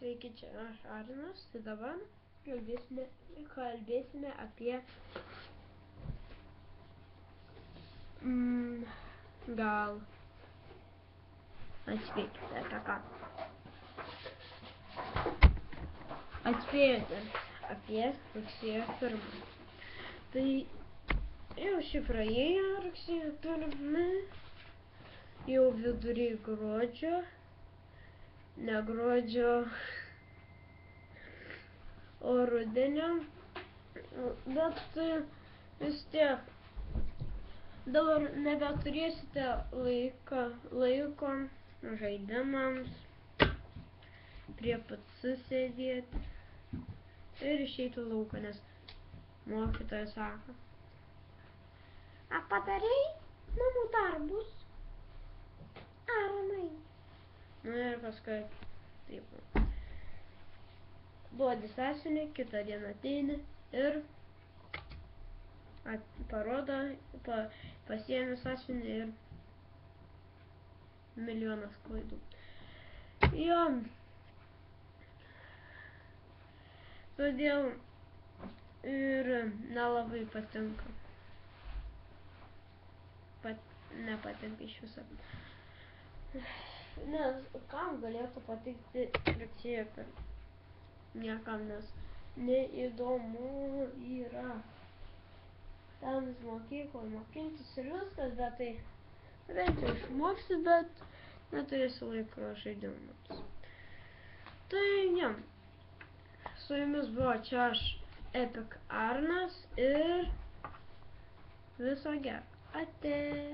Sveiki, čia aš Arnas, tai dabar kalbėsime apie gal atspėkite apie ką. Atspėjote apie rugsėjo 1. Tai jau praėjo rugsėjo 1, jau vidury gruodžio, ne gruodžio, o rudenio, bet vis tiek dabar nebeturėsite laiko žaidimams, prie PC sėdėti ir išeiti lauką, nes mokytojas sako: "A padarei namų darbus, Arnai?" Ir paskui taip duodi sąsiuvinį, kitą dieną ateini ir parodo, pasiėmi sąsiuvinį ir milijonas klaidų. Jo, todėl ir nelabai patinka. Nepatinka iš viso. Nes kam galėtų patikti rugsėjo 1? Niekam, nes neįdomu yra. Ten mokykloje mokintis ir viskas, bet tai bent jau išmoksi, bet neturėsi laiko žaidimams. Tai jo, su jumis buvo čia aš, Epic Arnas, ir viso gero. Ate.